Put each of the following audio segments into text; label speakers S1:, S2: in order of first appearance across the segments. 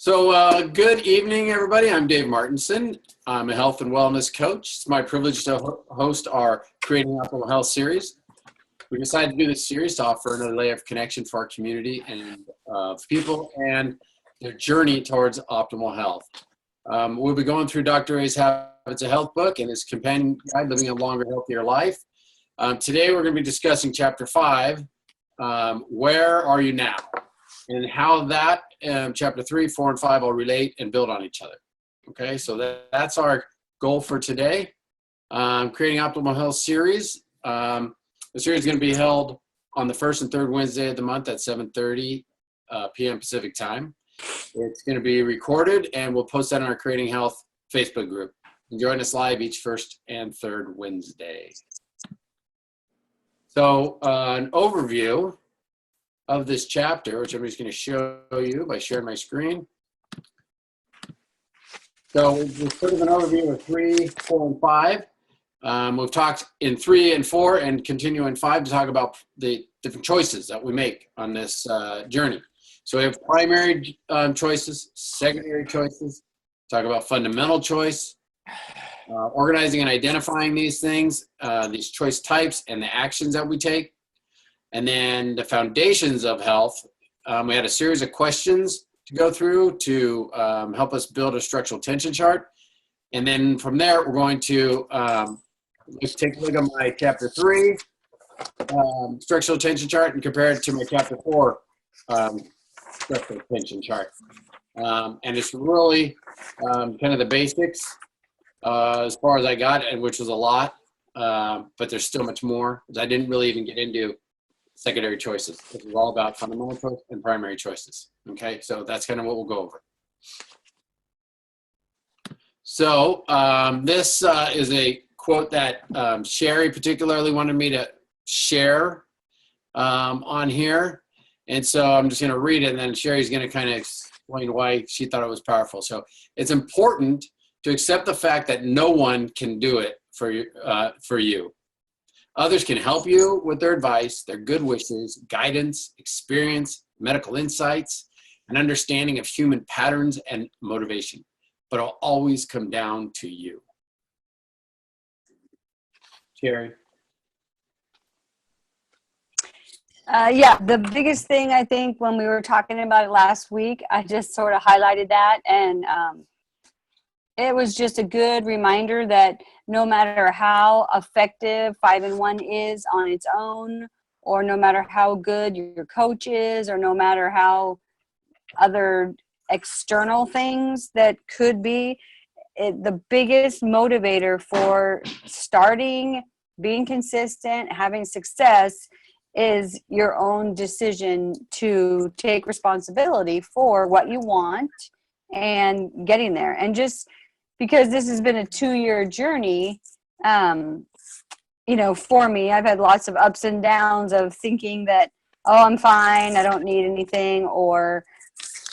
S1: Good evening, everybody. I'm Dave Martinson. I'm a health and wellness coach. It's my privilege to host our Creating Optimal Health series. We decided to do this series to offer another layer of connection for our community and people and their journey towards optimal health. We'll be going through Dr. Ray's Habits of Health book and his companion guide, Living a Longer, Healthier Life. Today, we're going to be discussing Chapter 5, Where Are You Now? And how that Chapter 3, 4, and 5 all relate and build on each other. Okay, so that's our goal for today. Creating Optimal Health series. The series is going to be held on the first and third Wednesday of the month at 7:30 p.m. Pacific time. It's going to be recorded, and we'll post that on our Creating Health Facebook group. Join us live each first and third Wednesday. So an overview of this chapter, which I'm just going to show you by sharing my screen. So it's sort of an overview of 3, 4, and 5. We've talked in 3 and 4 and continue in 5 to talk about the different choices that we make on this journey. So we have primary choices, secondary choices, talk about fundamental choice, organizing and identifying these things, these choice types and the actions that we take. And then the foundations of health. We had a series of questions to go through to help us build a structural tension chart. And then from there, we're going to just take a look at my Chapter 3 structural tension chart and compare it to my Chapter 4 structural tension chart. And it's really kind of the basics as far as I got, and which was a lot, but there's still much more. I didn't really even get into secondary choices. This is all about fundamental choice and primary choices. Okay, so that's kind of what we'll go over. So this is a quote that Sherry particularly wanted me to share on here. And so I'm just going to read it, and then Sherry's going to kind of explain why she thought it was powerful. So it's important to accept the fact that no one can do it for you. Others can help you with their advice, their good wishes, guidance, experience, medical insights, and understanding of human patterns and motivation. But it'll always come down to you. Sherry?
S2: Yeah, the biggest thing I think when we were talking about it last week, I just sort of highlighted that, and it was just a good reminder that no matter how effective 5-in-1 is on its own, or no matter how good your coach is, or no matter how other external things that could be, the biggest motivator for starting, being consistent, having success is your own decision to take responsibility for what you want and getting there. And just because this has been a 2-year journey, for me, I've had lots of ups and downs of thinking that, oh, I'm fine, I don't need anything, or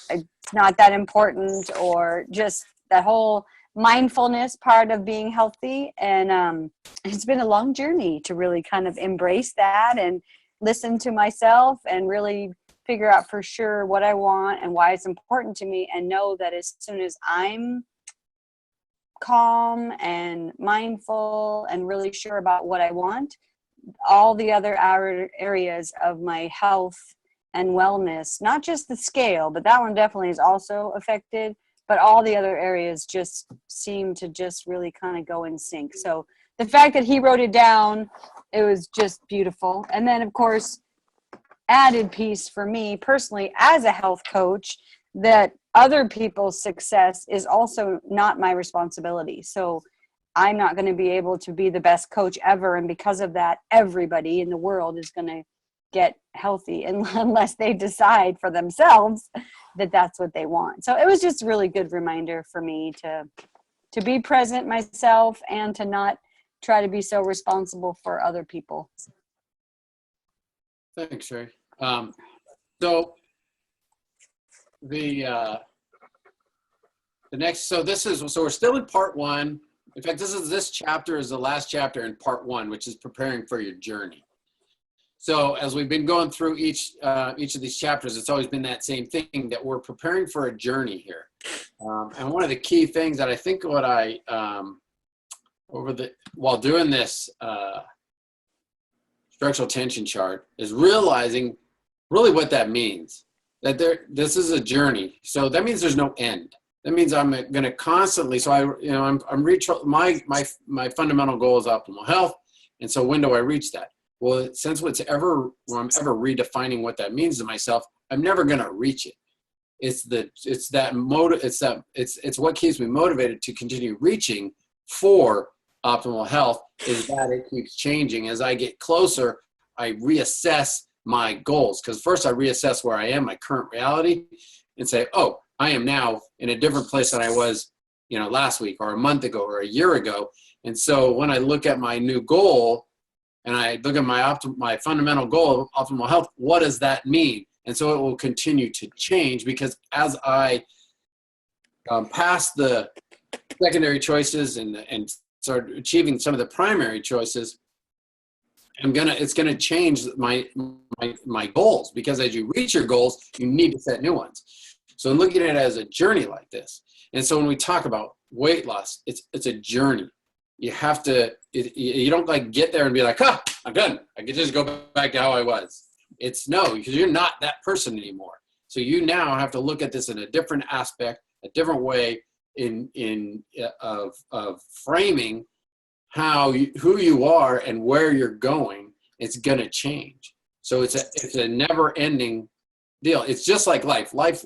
S2: it's not that important, or just that whole mindfulness part of being healthy. And it's been a long journey to really kind of embrace that and listen to myself and really figure out for sure what I want and why it's important to me, and know that as soon as I'm calm and mindful and really sure about what I want, all the other areas of my health and wellness, not just the scale, but that one definitely is also affected, but all the other areas just seem to just really kind of go in sync. So the fact that he wrote it down, it was just beautiful. And then, of course, added piece for me personally as a health coach, that other people's success is also not my responsibility. So I'm not going to be able to be the best coach ever. And because of that, everybody in the world is going to get healthy unless they decide for themselves that that's what they want. So it was just a really good reminder for me to be present myself and to not try to be so responsible for other people.
S1: Thanks, Sherry. So we're still in part 1. In fact, this chapter is the last chapter in part 1, which is preparing for your journey. So as we've been going through each of these chapters, it's always been that same thing, that we're preparing for a journey here. And one of the key things that I think what I, while doing this structural tension chart, is realizing really what that means. That this is a journey. So that means there's no end. That means I'm going to constantly, so my fundamental goal is optimal health. And so when do I reach that? Well, since when I'm ever redefining what that means to myself, I'm never going to reach it. It's what keeps me motivated to continue reaching for optimal health, is that it keeps changing. As I get closer, I reassess my goals, because first I reassess where I am, my current reality, and say, oh, I am now in a different place than I was, last week or a month ago or a year ago. And so when I look at my new goal and I look at my fundamental goal of optimal health, what does that mean? And so it will continue to change, because as I pass the secondary choices and start achieving some of the primary choices, it's gonna change my goals, because as you reach your goals, you need to set new ones. So I'm looking at it as a journey like this. And so when we talk about weight loss, it's a journey. You have to, you don't like get there and be like, I'm done. I can just go back to how I was. No, because you're not that person anymore. So you now have to look at this in a different aspect, a different way of framing who you are and where you're going. It's going to change. So it's a never ending deal. It's just like life. Life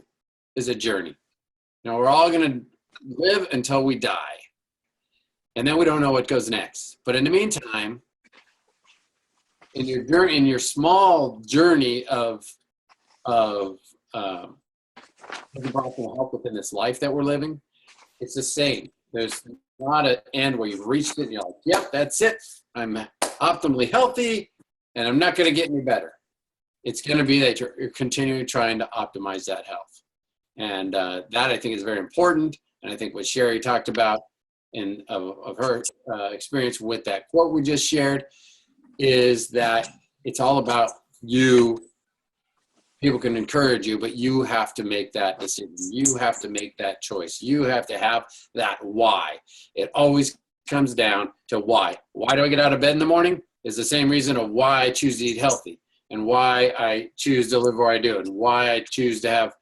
S1: is a journey. We're all going to live until we die. And then we don't know what goes next. But in the meantime, in your small journey of optimal health within this life that we're living, it's the same. There's not an end where you've reached it and you're like, yep, that's it. I'm optimally healthy and I'm not going to get any better. It's going to be that you're continuing trying to optimize that health. And that I think is very important. And I think what Sherry talked about of her experience with that quote we just shared is that it's all about you. People can encourage you, but you have to make that decision. You have to make that choice. You have to have that why. It always comes down to why. Why do I get out of bed in the morning? Is the same reason of why I choose to eat healthy, and why I choose to live where I do, and why I choose to have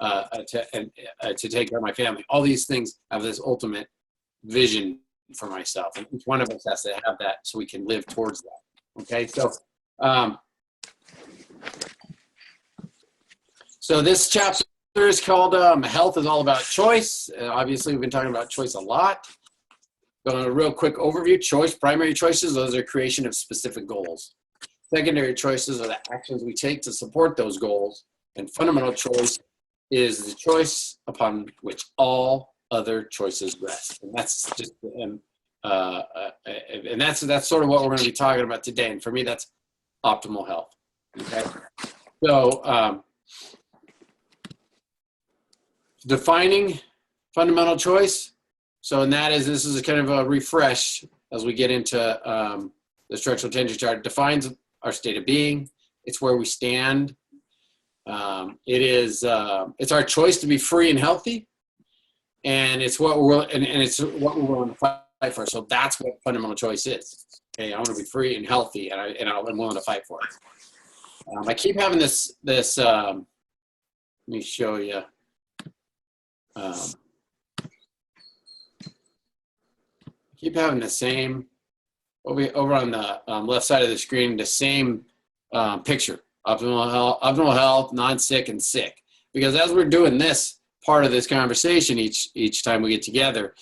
S1: to take care of my family. All these things have this ultimate vision for myself, and each one of us has to have that so we can live towards that. Okay, so this chapter is called Health is All About Choice. Obviously, we've been talking about choice a lot. Going a real quick overview. Primary choices, those are creation of specific goals. Secondary choices are the actions we take to support those goals. And fundamental choice is the choice upon which all other choices rest. And that's just and that's sort of what we're going to be talking about today. And for me, that's optimal health. Okay, so defining fundamental choice. So, and this is a kind of a refresh as we get into the structural tension chart. It defines our state of being. It's where we stand. It's our choice to be free and healthy, and it's what we're willing to fight for. So that's what fundamental choice is. Okay, I want to be free and healthy, and I'm willing to fight for it. I keep having this. Let me show you. Keep having the same over on the left side of the screen, the same picture: optimal health, non-sick, and sick. Because as we're doing this part of this conversation each time we get together,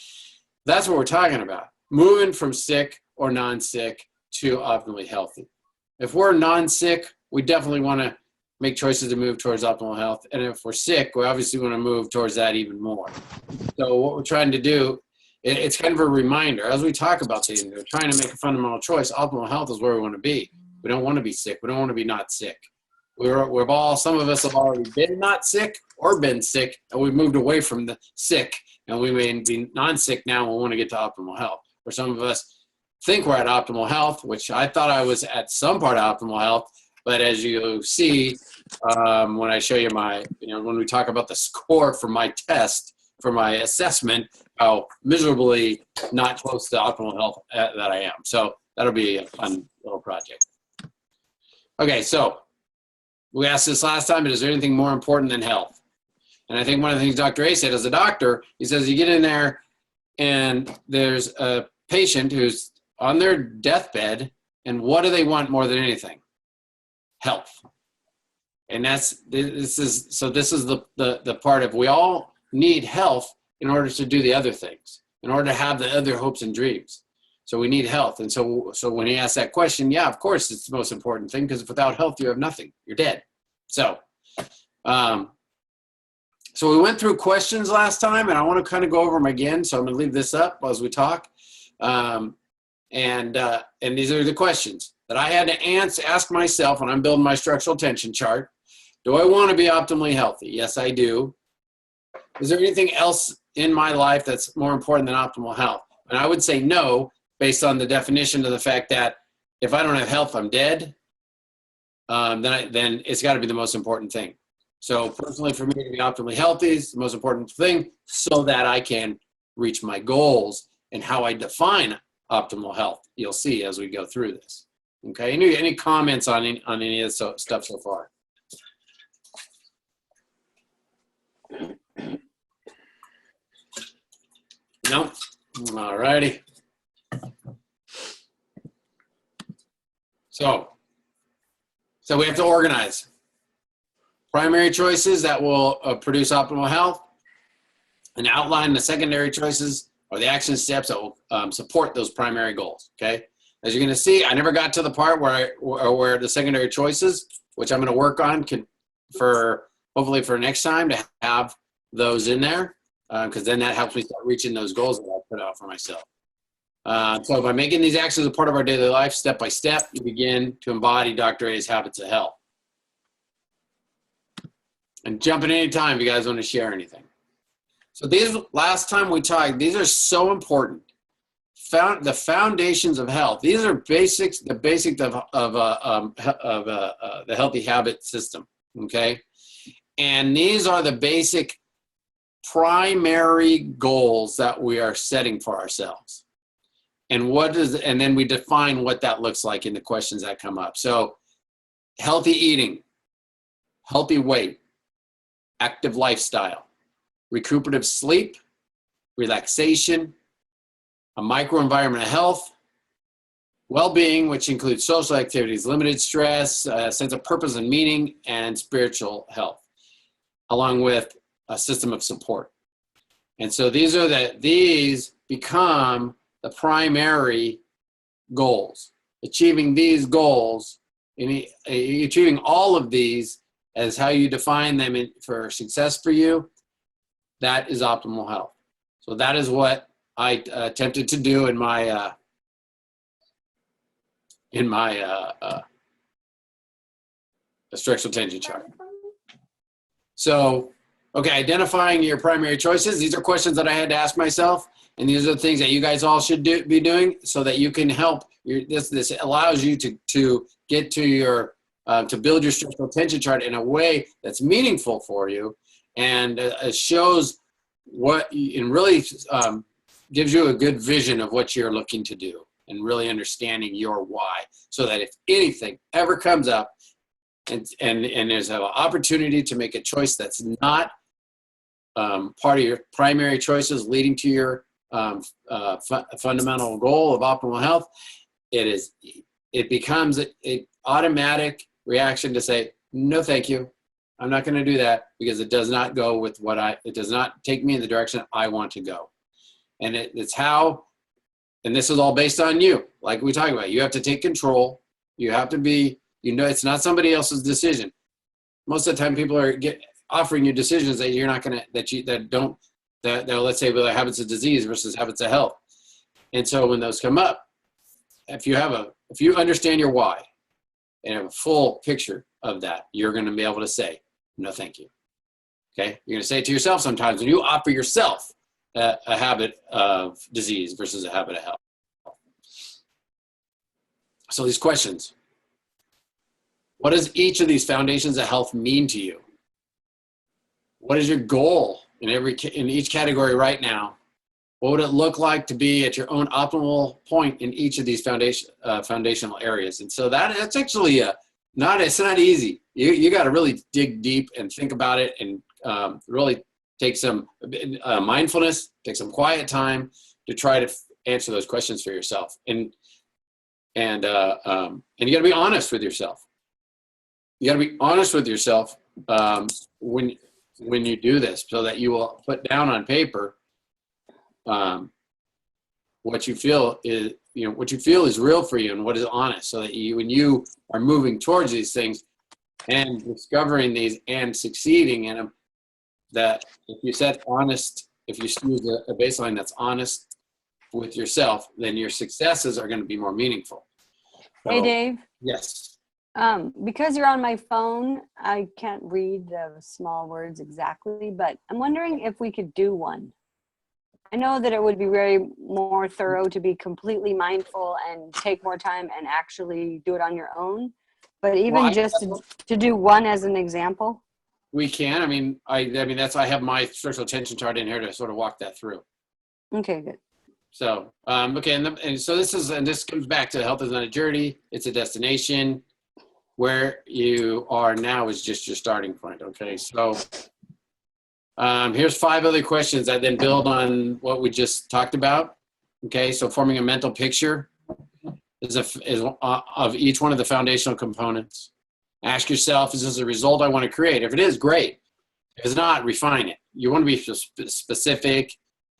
S1: that's what we're talking about: moving from sick or non-sick to optimally healthy. If we're non-sick, we definitely want to make choices to move towards optimal health, and if we're sick, we obviously want to move towards that even more. So what we're trying to do, it's kind of a reminder as we talk about these. We're trying to make a fundamental choice. Optimal health is where we want to be. We don't want to be sick. We don't want to be not sick. Some of us have already been not sick or been sick, and we've moved away from the sick, and we may be non-sick now and we want to get to optimal health. For some of us, think we're at optimal health, which I thought I was at some part of optimal health. But as you see, when I show you my, when we talk about the score for my test, for my assessment, how miserably not close to optimal health that I am. So that'll be a fun little project. Okay, so we asked this last time, but is there anything more important than health? And I think one of the things Dr. A said, as a doctor, he says you get in there and there's a patient who's on their deathbed, and what do they want more than anything? Health. And this is the part of, we all need health in order to do the other things, in order to have the other hopes and dreams. So we need health. And so when he asked that question, yeah, of course it's the most important thing, because without health you have nothing. You're dead. So so we went through questions last time, and I want to kind of go over them again. So I'm going to leave this up as we talk. And these are the questions that I had to ask myself when I'm building my structural tension chart. Do I want to be optimally healthy? Yes, I do. Is there anything else in my life that's more important than optimal health? And I would say no, based on the definition of the fact that if I don't have health, I'm dead. Then it's got to be the most important thing. So personally, for me to be optimally healthy is the most important thing, so that I can reach my goals. And how I define optimal health, you'll see as we go through this. Okay, any comments on any of this stuff so far? No? All righty. So we have to organize. Primary choices that will produce optimal health, and outline the secondary choices or the action steps that will support those primary goals, okay? As you're gonna see, I never got to the part where the secondary choices, which I'm gonna work on hopefully for next time, to have those in there, because then that helps me start reaching those goals that I put out for myself. So by making these actions a part of our daily life, step by step, you begin to embody Dr. A's habits of health. And jump in any time if you guys want to share anything. So these, last time we talked, these are so important. The foundations of health. These are basics, the basics of the healthy habit system, okay? And these are the basic primary goals that we are setting for ourselves. And then we define what that looks like in the questions that come up. So healthy eating, healthy weight, active lifestyle, recuperative sleep, relaxation, a microenvironment of health, well-being, which includes social activities, limited stress, a sense of purpose and meaning, and spiritual health, along with a system of support. And so these become the primary goals. Achieving these goals, achieving all of these as how you define them for success for you, that is optimal health. So that is what I attempted to do in my structural tension chart. So, okay, identifying your primary choices. These are questions that I had to ask myself, and these are the things that you guys all should be doing so that you can help. This allows you to get to your to build your structural tension chart in a way that's meaningful for you, and shows what, and really gives you a good vision of what you're looking to do, and really understanding your why, so that if anything ever comes up and there's an opportunity to make a choice that's not part of your primary choices leading to your fundamental goal of optimal health, it becomes an automatic reaction to say, no, thank you. I'm not going to do that, because it does not go with it does not take me in the direction I want to go. And it's how, and this is all based on you. Like we talked about, you have to take control. You have to be, it's not somebody else's decision. Most of the time people are offering you decisions that you're not going to, that let's say, well, habits of disease versus habits of health. And so when those come up, if you understand your why and have a full picture of that, you're going to be able to say, no, thank you. Okay. You're going to say it to yourself sometimes when you offer yourself a habit of disease versus a habit of health. So these questions. What does each of these foundations of health mean to you? What is your goal in each category right now? What would it look like to be at your own optimal point in each of these foundational areas? And so that's actually it's not easy. You got to really dig deep and think about it, and really take some mindfulness, take some quiet time to try to answer those questions for yourself. And you got to be honest with yourself. You got to be honest with yourself when you do this, so that you will put down on paper what you feel is real for you and what is honest, so that when you are moving towards these things and discovering these and succeeding in them, that if you use a baseline that's honest with yourself, then your successes are going to be more meaningful. So,
S2: hey, Dave.
S1: Yes.
S2: Because you're on my phone, I can't read the small words exactly, but I'm wondering if we could do one. I know that it would be very more thorough to be completely mindful and take more time and actually do it on your own. But even to do one as an example.
S1: We can. I have my social attention chart in here to sort of walk that through.
S2: Okay, good.
S1: So, okay. And so this comes back to health is not a journey. It's a destination. Where you are now is just your starting point. Okay. So, here's 5 other questions that then build on what we just talked about. Okay. So forming a mental picture is of each one of the foundational components. Ask yourself, is this a result I want to create? If it is, great. If it's not, refine it. You want to be specific,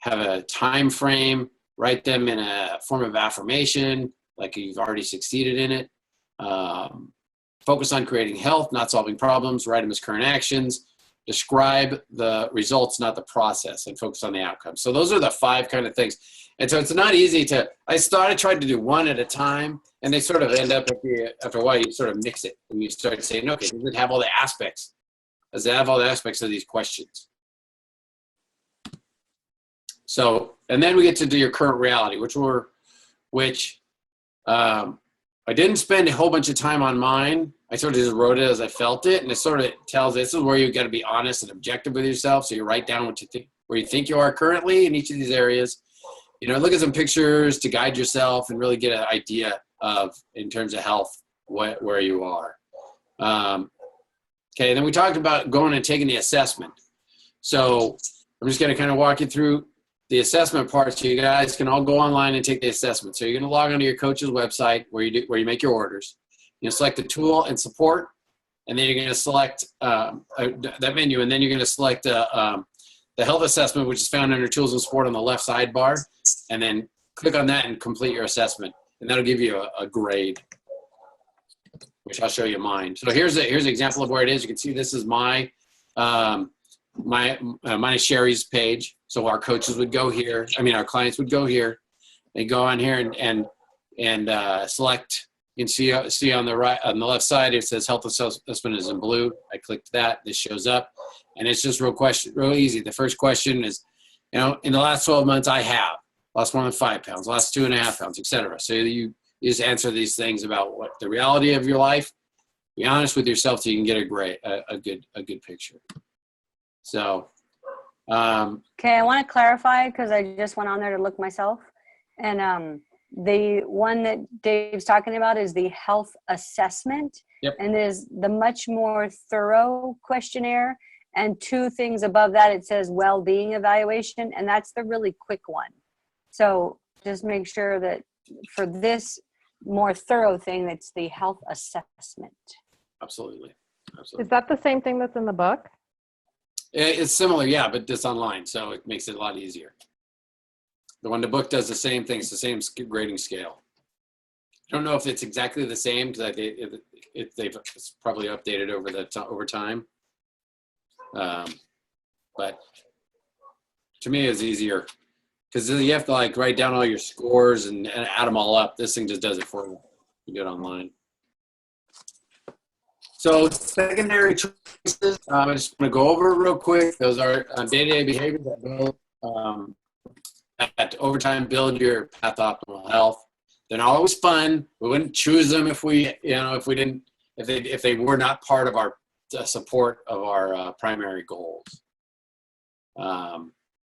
S1: have a time frame, write them in a form of affirmation, like you've already succeeded in it. Focus on creating health, not solving problems. Write them as current actions. Describe the results, not the process, and focus on the outcome. So those are the 5 kind of things. And so it's not easy I tried to do one at a time, and they sort of end up after a while, you sort of mix it. And you start saying, okay, does it have all the aspects? Does it have all the aspects of these questions? So, and then we get to do your current reality, which I didn't spend a whole bunch of time on mine. I sort of just wrote it as I felt it, and it sort of tells this is where you got to be honest and objective with yourself. So you write down where you think you are currently in each of these areas. Look at some pictures to guide yourself and really get an idea of, in terms of health, where you are. Okay, and then we talked about going and taking the assessment. So I'm just going to kind of walk you through the assessment part, so you guys can all go online and take the assessment. So you're going to log onto your coach's website where you make your orders. You select the tool and support, and then you're going to select that menu, and then you're going to select the health assessment, which is found under tools and support on the left sidebar, and then click on that and complete your assessment, and that'll give you a grade, which I'll show you mine. So here's an example of where it is. You can see this is mine is Sherry's page. So our coaches would go here. Our clients would go here. They go on here and select. You can see on the right, on the left side, it says health assessment is in blue. I clicked that. This shows up, and it's just real easy. The first question is, in the last 12 months, I have lost more than 5 pounds, lost 2.5 pounds, etc. So you just answer these things about what the reality of your life. Be honest with yourself so you can get a good picture. So.
S2: Okay, I want to clarify because I just went on there to look myself, and the one that Dave's talking about is the health assessment.
S1: Yep.
S2: And there's the much more thorough questionnaire, and 2 things above that it says well-being evaluation, and that's the really quick one. So just make sure that for this more thorough thing, that's the health assessment.
S1: Absolutely.
S3: Is that the same thing that's in the book?
S1: It's similar, yeah, but it's online, so it makes it a lot easier. The book does the same thing. It's the same grading scale. I don't know if it's exactly the same because they've probably updated over time. But to me, it's easier because you have to write down all your scores and add them all up. This thing just does it for you. You do it online. So secondary choices, I just want to go over it real quick. Those are day-to-day behaviors that build, that over time build your path to optimal health. They're not always fun. We wouldn't choose them if if they were not part of our support of our primary goals. And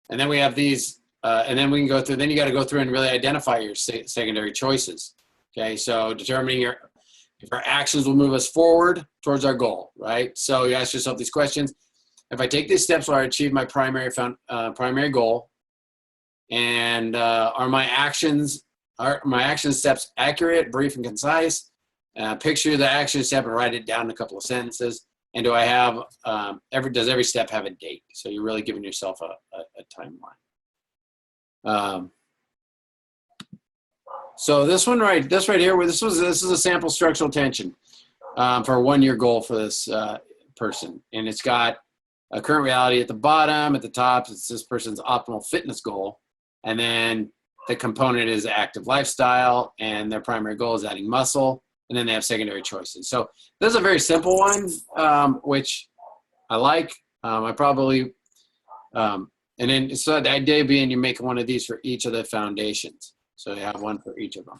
S1: then we have these, and then we can go through. Then you got to go through and really identify your secondary choices. Okay, so determining if our actions will move us forward towards our goal, right? So you ask yourself these questions: if I take these steps, will I achieve my primary goal? And are my action steps accurate, brief, and concise? Picture the action step and write it down in a couple of sentences. And do I have does every step have a date? So you're really giving yourself a timeline. So this right here, this is a sample structural tension for a 1-year goal for this person, and it's got a current reality at the bottom. At the top, it's this person's optimal fitness goal, and then the component is active lifestyle, and their primary goal is adding muscle, and then they have secondary choices. So this is a very simple one, which I like. I probably, and then so the idea being you make one of these for each of the foundations. So you have one for each of them.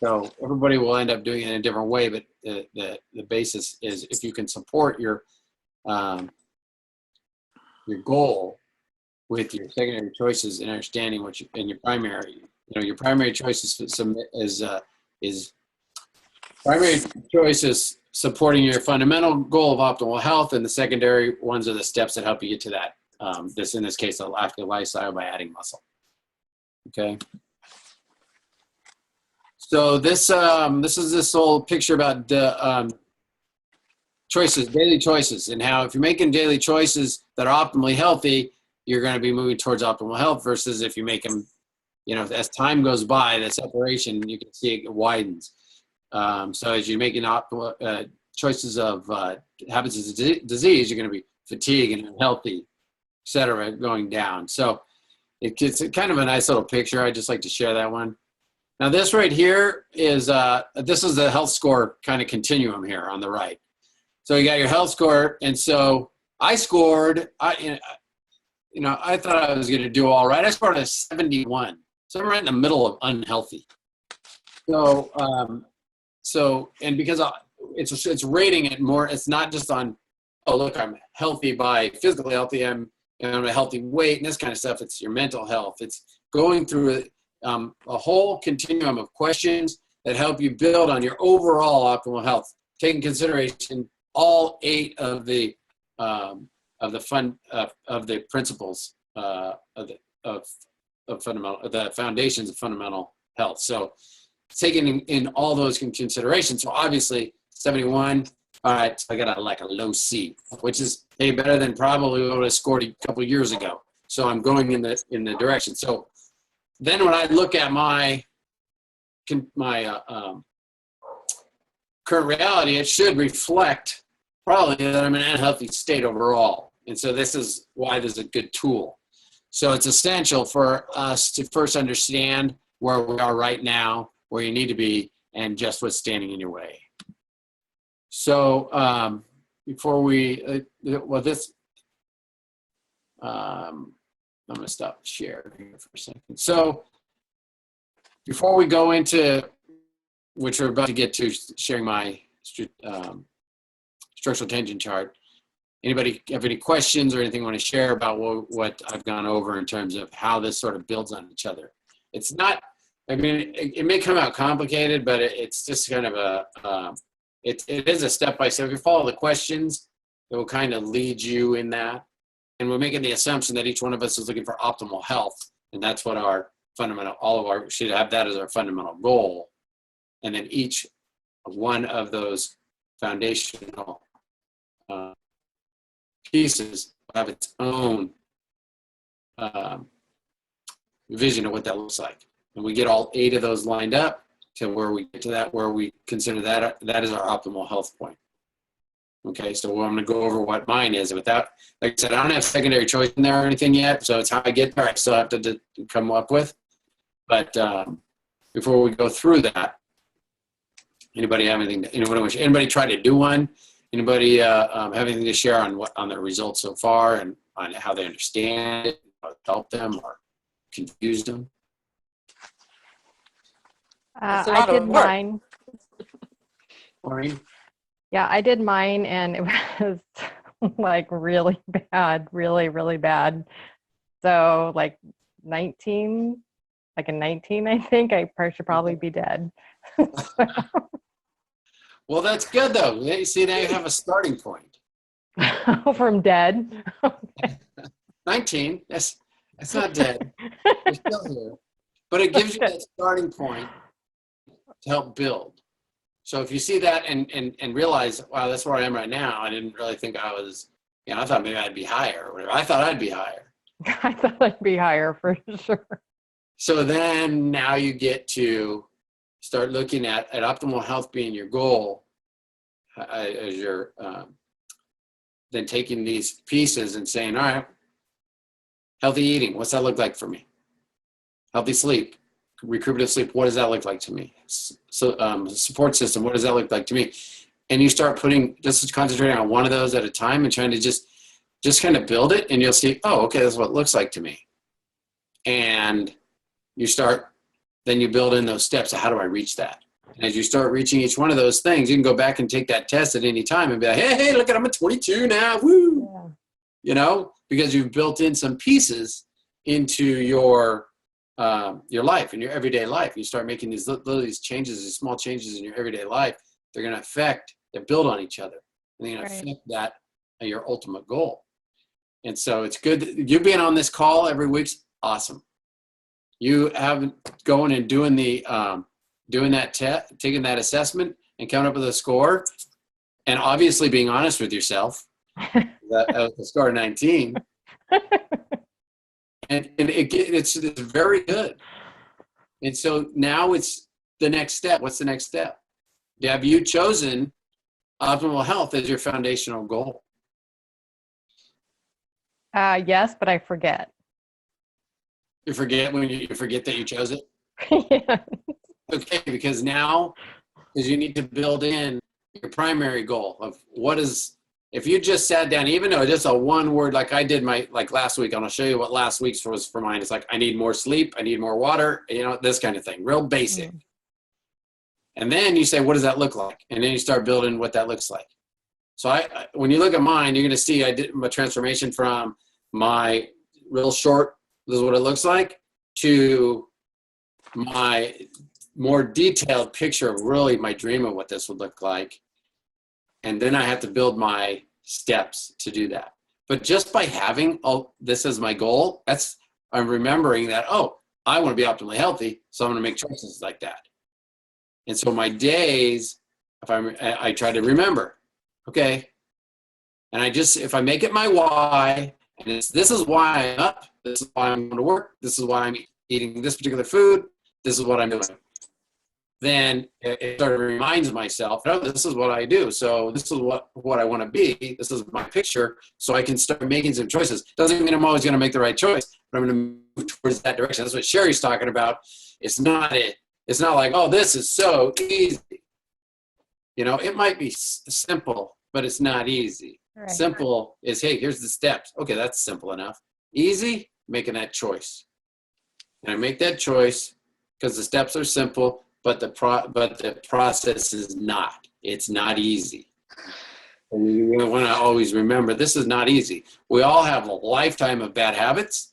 S1: So everybody will end up doing it in a different way, but the basis is if you can support your goal with your secondary choices and understanding what in your primary, your primary choices is primary choices supporting your fundamental goal of optimal health, and the secondary ones are the steps that help you get to that. In this case, the active lifestyle by adding muscle. Okay. So this is this whole picture about the daily choices, and how if you're making daily choices that are optimally healthy, you're going to be moving towards optimal health, versus if you make them, as time goes by, the separation, you can see it widens. So as you're making optimal choices of habits of disease, you're going to be fatigued and unhealthy, et cetera, going down. So it's kind of a nice little picture. I just like to share that one. Now this right here is the health score kind of continuum here on the right. So you got your health score, and so I scored. I thought I was going to do all right. I scored a 71, so I'm right in the middle of unhealthy. So and because it's rating it more, it's not just on, oh look, I'm healthy by physically healthy. I'm a healthy weight and this kind of stuff. It's your mental health. It's going through a whole continuum of questions that help you build on your overall optimal health, taking consideration all 8 of the principles of the foundations of fundamental health. So taking in all those in consideration. So obviously 71. All right, so I got a low C, which is better than probably what I would have scored a couple of years ago. So I'm going in the direction. So then when I look at my current reality, it should reflect probably that I'm in an unhealthy state overall. And so this is why this is a good tool. So it's essential for us to first understand where we are right now, where you need to be, and just what's standing in your way. So before we, I'm going to stop share here for a second. So before we go into, which we're about to get to, sharing my structural tension chart, anybody have any questions or anything you want to share about what I've gone over in terms of how this sort of builds on each other? It's not, it may come out complicated, but it's just kind of it is a step-by-step. If you follow the questions, it will kind of lead you in that. And we're making the assumption that each one of us is looking for optimal health. And that's what our should have that as our fundamental goal. And then each one of those foundational pieces will have its own vision of what that looks like. And we get all 8 of those lined up to where we get to that, where we consider that is our optimal health point. Okay, so I'm going to go over what mine is. Without, like I said, I don't have secondary choice in there or anything yet, so it's how I get there. I still have to come up with. But before we go through that, anybody have anything? Anybody try to do one? Anybody have anything to share on the results so far and on how they understand it, how it helped them or confused them?
S4: That's a
S3: I
S4: lot
S3: did
S4: of work.
S3: mine.
S1: Maureen?
S3: Yeah, I did mine, and it was like really bad, really, really bad. So like 19, like a 19, I think I should probably be dead.
S1: Well, that's good though. You see, now you have a starting point.
S3: From dead.
S1: 19, that's not dead. You're still here. But it gives you that starting point to help build. So if you see that and realize, wow, that's where I am right now. I didn't really think I was, I thought maybe I'd be higher or whatever. I thought I'd be higher.
S3: I thought I'd be higher for sure.
S1: So then now you get to start looking at optimal health being your goal as you're then taking these pieces and saying, all right, healthy eating, what's that look like for me? Healthy sleep, recruitment of sleep, what does that look like to me? So support system, what does that look like to me? And you start just concentrating on one of those at a time and trying to just kind of build it, and you'll see, oh, okay, that's what it looks like to me. And then you build in those steps of how do I reach that? And as you start reaching each one of those things, you can go back and take that test at any time and be like, hey, look at, I'm at 22 now, woo! Yeah. Because you've built in some pieces into your life, in your everyday life. You start making these changes, these small changes in your everyday life, they're going to build on each other. And they're going to affect that, your ultimate goal. And so it's good that you being on this call every week's awesome. You have going and doing that test, taking that assessment and coming up with a score, and obviously being honest with yourself. That was the score 19. And it's very good. And so now it's the next step. What's the next step? Have you chosen optimal health as your foundational goal?
S3: Yes, but I forget.
S1: You forget you forget that you chose it?
S3: Yeah.
S1: Okay, because you need to build in your primary goal of if you just sat down, even though just a one word, like I did last week, and I'll show you what last week's was for mine. It's like, I need more sleep, I need more water, this kind of thing, real basic. And then you say, what does that look like? And then you start building what that looks like. So when you look at mine, you're going to see I did my transformation from my real short, this is what it looks like, to my more detailed picture of really my dream of what this would look like. And then I have to build my steps to do that. But just by having, this is my goal, I'm remembering that, I want to be optimally healthy, so I'm going to make choices like that. And so my days, I try to remember, okay, and if I make it my why, and this is why I'm up, this is why I'm going to work, this is why I'm eating this particular food, this is what I'm doing. Then it sort of reminds myself, this is what I do. So this is what I want to be. This is my picture. So I can start making some choices. Doesn't mean I'm always going to make the right choice, but I'm going to move towards that direction. That's what Sherry's talking about. It's not like, this is so easy. It might be simple, but it's not easy. Right. Simple is, hey, here's the steps. Okay, that's simple enough. Easy, making that choice. And I make that choice because the steps are simple, but the process is not. It's not easy. And we want to always remember, this is not easy. We all have a lifetime of bad habits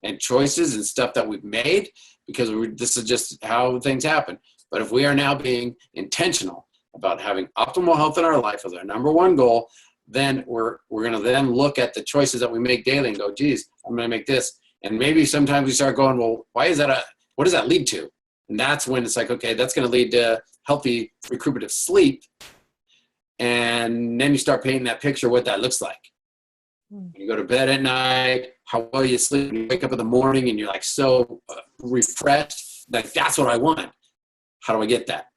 S1: and choices and stuff that we've made because this is just how things happen. But if we are now being intentional about having optimal health in our life as our number one goal, then we're going to then look at the choices that we make daily and go, geez, I'm going to make this. And maybe sometimes we start going, well, what does that lead to? And that's when it's like, okay, that's going to lead to healthy recruitment of sleep. And then you start painting that picture of what that looks like. You go to bed at night, how well you sleep, and you wake up in the morning and you're like so refreshed. Like, that's what I want. How do I get that?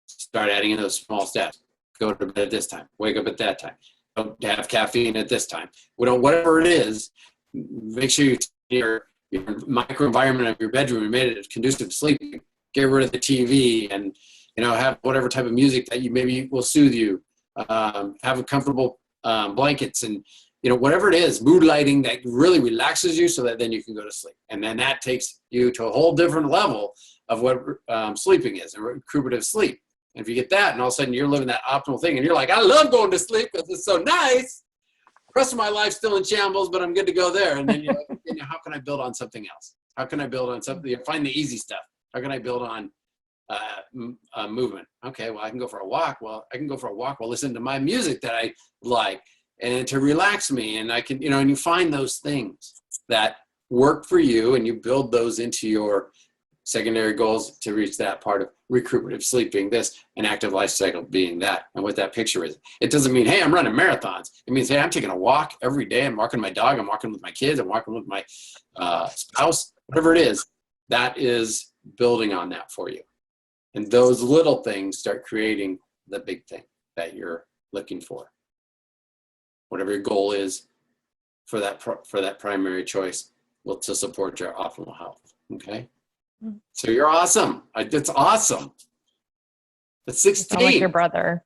S1: Start adding in those small steps. Go to bed at this time. Wake up at that time. Don't have caffeine at this time. Whatever it is, make sure your microenvironment of your bedroom, you made it conducive to sleeping. Get rid of the TV and, have whatever type of music that maybe will soothe you. Have a comfortable blankets and, whatever it is, mood lighting that really relaxes you so that then you can go to sleep. And then that takes you to a whole different level of what sleeping is, and recuperative sleep. And if you get that, and all of a sudden you're living that optimal thing, and you're like, I love going to sleep because it's so nice. The rest of my life's still in shambles, but I'm good to go there. And then you're like, how can I build on something else? How can I build on something? Find the easy stuff. How can I build on movement? Okay, well, I can go for a walk. Well, I can go for a walk while listening to my music that I like, and to relax me. And I can, and you find those things that work for you, and you build those into your secondary goals to reach that part of recuperative sleep being this, and active lifestyle being that. And what that picture is, it doesn't mean, hey, I'm running marathons. It means, hey, I'm taking a walk every day. I'm walking my dog. I'm walking with my kids. I'm walking with my spouse, whatever it is. That is building on that for you. And those little things start creating the big thing that you're looking for. Whatever your goal is for that primary choice will to support your optimal health. Okay. So you're awesome. That's awesome. That's 16.
S3: Sound like your brother.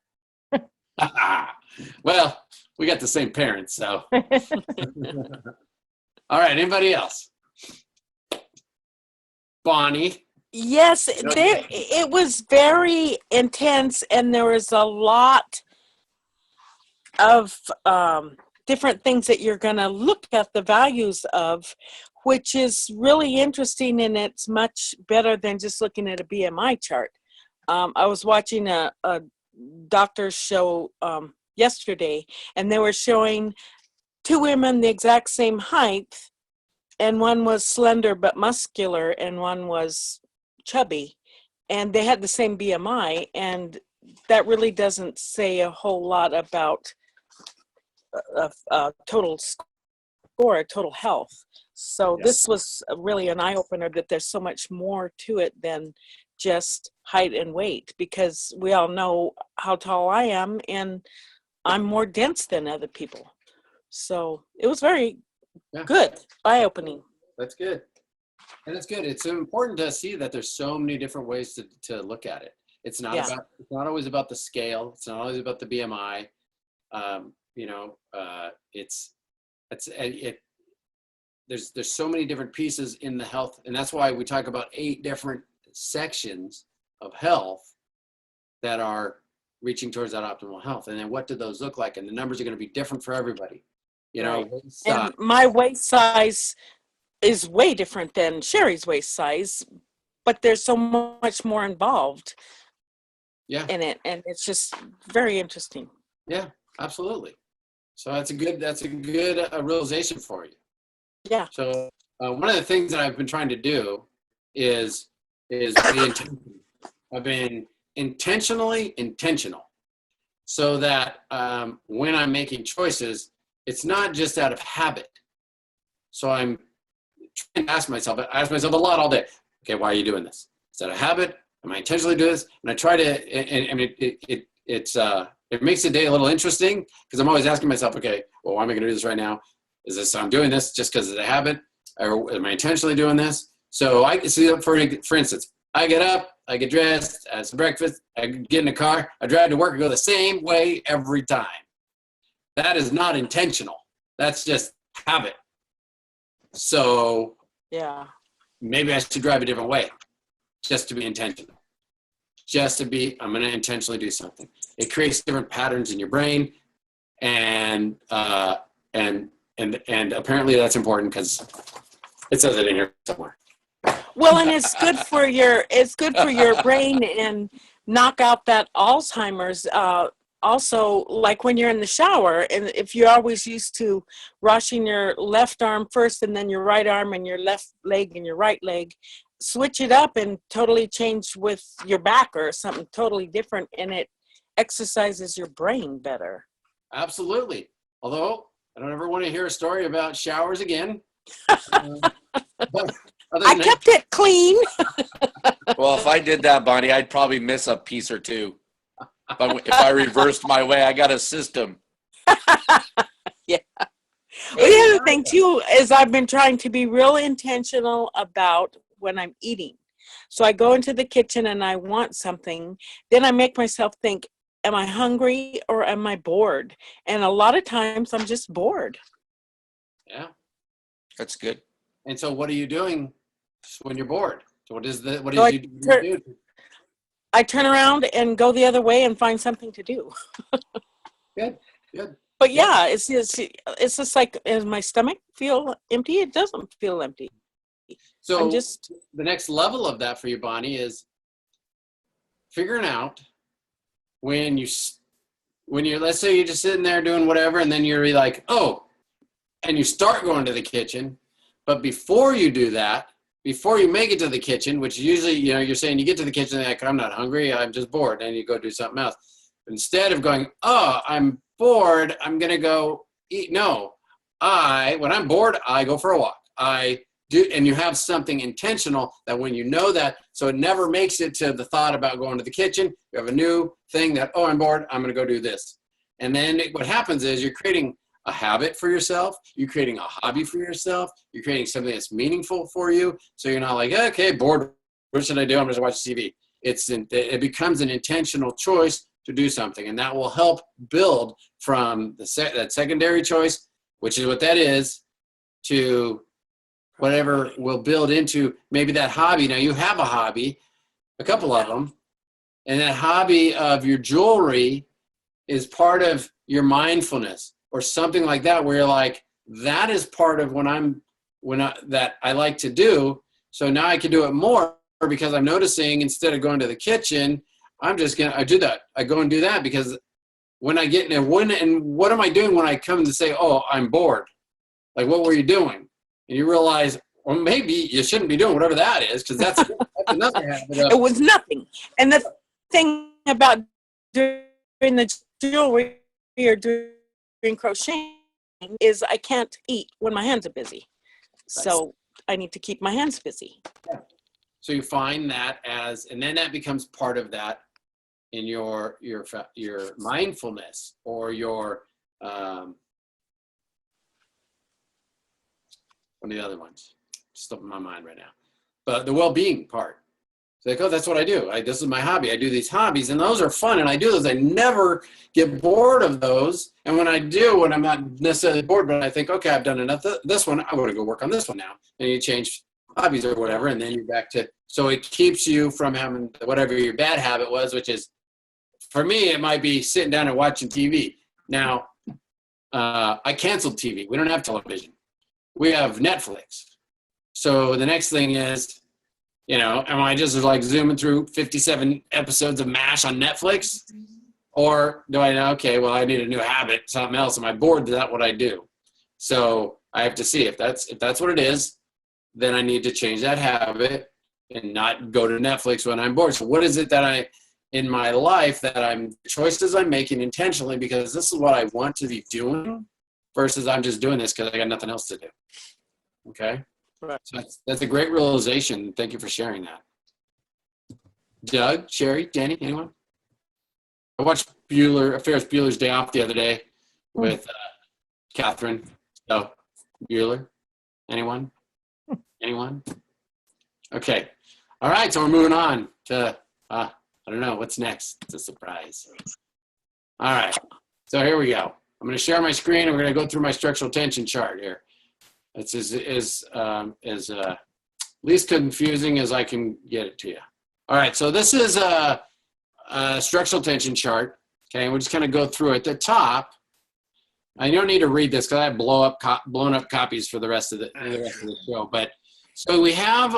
S1: Well, we got the same parents, so. All right. Anybody else? Bonnie.
S4: Yes, it was very intense, and there was a lot of different things that you're going to look at the values of, which is really interesting, and it's much better than just looking at a BMI chart. I was watching a doctor's show yesterday, and they were showing two women the exact same height, and one was slender but muscular, and one was chubby, and they had the same BMI, and that really doesn't say a whole lot about total score, total health. So this was really an eye-opener that there's so much more to it than just height and weight, because we all know how tall I am, and I'm more dense than other people. So it was very good, eye-opening.
S1: That's good. And it's good. It's important to see that there's so many different ways to look at it. It's not it's not always about the scale. It's not always about the BMI. There's so many different pieces in the health, and that's why we talk about 8 different sections of health that are reaching towards that optimal health. And then what do those look like? And the numbers are going to be different for everybody.
S4: And my waist size is way different than Sherry's waist size, but there's so much more involved in it, and it's just very interesting. Yeah,
S1: absolutely. So that's a good realization for you.
S4: Yeah.
S1: So one of the things that I've been trying to do is be intentional. I've been intentionally intentional, so that when I'm making choices, it's not just out of habit. So I'm trying to ask myself a lot all day. Okay, why are you doing this? Is that a habit? Am I intentionally doing this? And I try to, and it makes the day a little interesting, because I'm always asking myself, okay, well, why am I going to do this right now? Is this, I'm doing this just because it's a habit, or am I intentionally doing this? So for instance, I get up, I get dressed, I have some breakfast, I get in the car, I drive to work, I go the same way every time. That is not intentional. That's just habit. So maybe I should drive a different way, just to be intentional. I'm going to intentionally do something. It creates different patterns in your brain, and apparently that's important, because it says it in here somewhere.
S4: Well, and it's good for your brain, and knock out that Alzheimer's. Also, like when you're in the shower, and if you're always used to washing your left arm first, and then your right arm, and your left leg, and your right leg, switch it up and totally change with your back or something totally different, and it exercises your brain better.
S1: Absolutely. Although I don't ever want to hear a story about showers again.
S4: I kept it clean.
S5: Well, if I did that, Bonnie, I'd probably miss a piece or two. But if I reversed my way, I got a system.
S4: Yeah. Well, the other thing too is I've been trying to be real intentional about when I'm eating. So I go into the kitchen and I want something. Then I make myself think, am I hungry or am I bored? And a lot of times I'm just bored.
S1: Yeah.
S5: That's good.
S1: And so what are you doing when you're bored? So what is the, what
S4: So
S1: is you do?
S4: I turn around and go the other way and find something to do.
S1: Good, good.
S4: But yeah, it's just like, does my stomach feel empty? It doesn't feel empty.
S1: So
S4: I'm just,
S1: the next level of that for you, Bonnie, is figuring out when you're, let's say you're just sitting there doing whatever, and then you're like, oh, and you start going to the kitchen. But before you do that, before you make it to the kitchen, which usually, you know, you're saying you get to the kitchen, like, I'm not hungry, I'm just bored, and you go do something else. Instead of going, oh, I'm bored, I'm going to go eat. No, when I'm bored, I go for a walk. I do, and you have something intentional that when you know that, so it never makes it to the thought about going to the kitchen. You have a new thing that, oh, I'm bored, I'm going to go do this. And then what happens is you're creating a habit for yourself. You're creating a hobby for yourself. You're creating something that's meaningful for you. So you're not like, okay, bored, what should I do? I'm just watch TV. It becomes an intentional choice to do something, and that will help build from that secondary choice, which is what that is, to whatever will build into maybe that hobby. Now you have a hobby, a couple of them, and that hobby of your jewelry is part of your mindfulness or something like that, where you're like, that is part of that I like to do. So now I can do it more because I'm noticing instead of going to the kitchen, I do that. I go and do that because when I get in what am I doing when I come to say, oh, I'm bored? Like, what were you doing? And you realize, well, maybe you shouldn't be doing whatever that is, because that's another habit.
S4: it was nothing. And the thing about doing the jewelry or doing crocheting is I can't eat when my hands are busy. So I need to keep my hands busy.
S1: Yeah. So you find that and then that becomes part of that in your mindfulness or your one of the other ones. Slipping my mind right now. But the well-being part. It's like, oh, that's what I do. This is my hobby. I do these hobbies, and those are fun, and I do those. I never get bored of those. And when I do, when I'm not necessarily bored, but I think, okay, I've done enough this one, I want to go work on this one now. And you change hobbies or whatever, and then you're back to, so it keeps you from having whatever your bad habit was, which is, for me, it might be sitting down and watching TV. Now, I canceled TV. We don't have television. We have Netflix. So the next thing is, am I just like zooming through 57 episodes of MASH on Netflix? Or do I know, okay, well, I need a new habit, something else. Am I bored? Is that what I do? So I have to see if that's what it is, then I need to change that habit and not go to Netflix when I'm bored. So what is it that in my life that choices I'm making intentionally because this is what I want to be doing versus I'm just doing this because I got nothing else to do. Okay?
S4: Right.
S1: So that's a great realization. Thank you for sharing that. Doug, Sherry, Danny, anyone? I watched Ferris Bueller's Day Off the other day with Catherine. So, Bueller, anyone? Anyone? Okay. All right, so we're moving on to, I don't know, what's next? It's a surprise. All right, so here we go. I'm going to share my screen, and we're going to go through my structural tension chart here. It's as least confusing as I can get it to you. All right, so this is a structural tension chart. Okay, and we'll just kind of go through it. At the top, I don't need to read this because I have blown up copies for the rest of the show. But so we have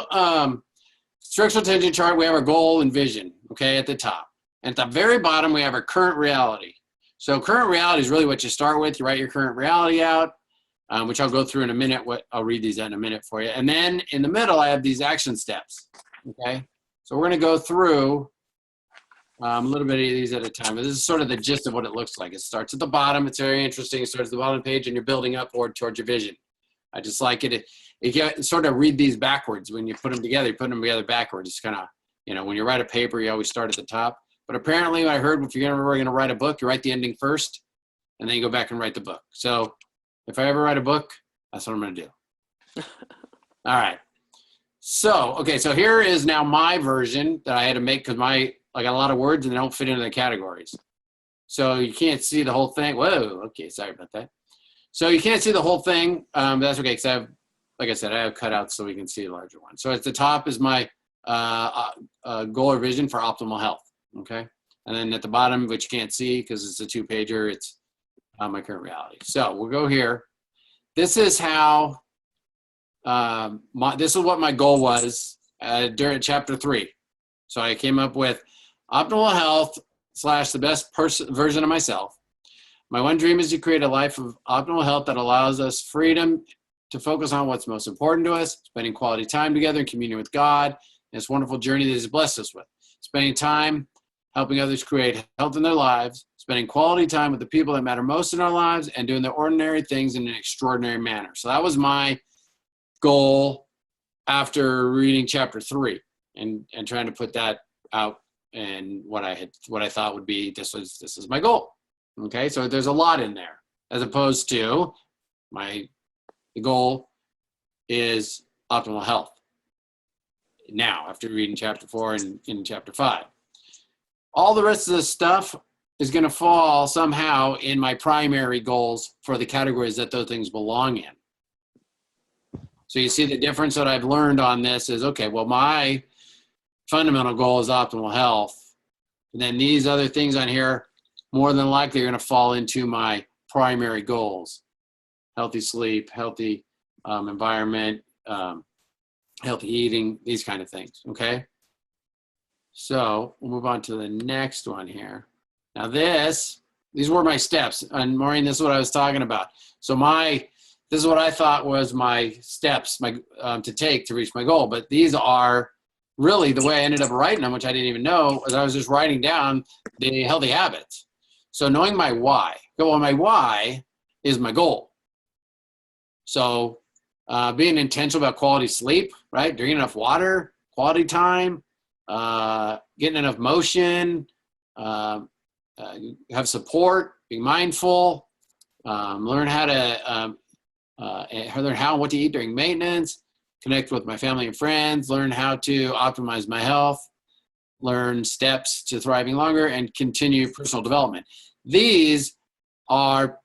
S1: structural tension chart. We have our goal and vision. Okay, at the top. At the very bottom, we have our current reality. So current reality is really what you start with. You write your current reality out. Which I'll go through in a minute. I'll read these in a minute for you. And then in the middle, I have these action steps. Okay, so we're going to go through a little bit of these at a time. But this is sort of the gist of what it looks like. It starts at the bottom. It's very interesting. It starts at the bottom of the page, and you're building upward towards your vision. I just like it. You sort of read these backwards when you put them together. You put them together backwards. It's kind of, when you write a paper, you always start at the top. But apparently, I heard if you're going to write a book, you write the ending first, and then you go back and write the book. So if I ever write a book, that's what I'm going to do. All right. So, okay, so here is now my version that I had to make because I got a lot of words and they don't fit into the categories. So you can't see the whole thing. Whoa, okay, sorry about that. So you can't see the whole thing, but that's okay because like I said, I have cutouts so we can see a larger one. So at the top is my goal or vision for optimal health. Okay. And then at the bottom, which you can't see because it's a 2-pager, it's my current reality. So we'll go here. This is how, this is what my goal was during chapter 3. So I came up with optimal health / the best version of myself. My one dream is to create a life of optimal health that allows us freedom to focus on what's most important to us, spending quality time together in communion with God, and this wonderful journey that He's blessed us with. Spending time helping others create health in their lives, spending quality time with the people that matter most in our lives, and doing the ordinary things in an extraordinary manner. So that was my goal after reading chapter 3 and trying to put that out, and what I thought would be, this is my goal. Okay, so there's a lot in there, as opposed to the goal is optimal health. Now, after reading chapter 4 and in chapter 5, all the rest of this stuff is going to fall somehow in my primary goals for the categories that those things belong in. So you see the difference that I've learned on this is, okay, well, my fundamental goal is optimal health. And then these other things on here, more than likely, are going to fall into my primary goals. Healthy sleep, healthy environment, healthy eating, these kind of things, okay? So we'll move on to the next one here. Now these were my steps. And Maureen, this is what I was talking about. So this is what I thought was my steps to take to reach my goal. But these are really the way I ended up writing them, which I didn't even know, was I was just writing down the healthy habits. So knowing my why. Well, my why is my goal. So being intentional about quality sleep, right? Drinking enough water, quality time, getting enough motion, have support, being mindful, learn how to learn how and what to eat during maintenance, connect with my family and friends, learn how to optimize my health, learn steps to thriving longer, and continue personal development. These are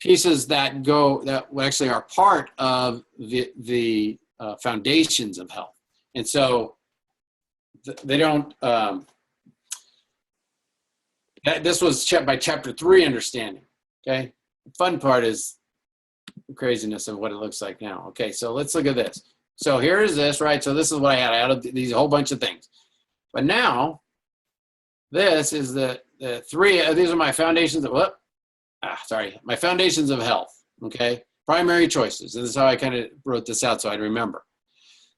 S1: pieces that actually are part of the foundations of health. And so they don't, this was by chapter 3 understanding, okay? The fun part is the craziness of what it looks like now. Okay, so let's look at this. So here is this, right? So this is what I had. I had these whole bunch of things. But now, this is the 3, these are my foundations of, my foundations of health, okay? Primary choices. And this is how I kind of wrote this out so I'd remember.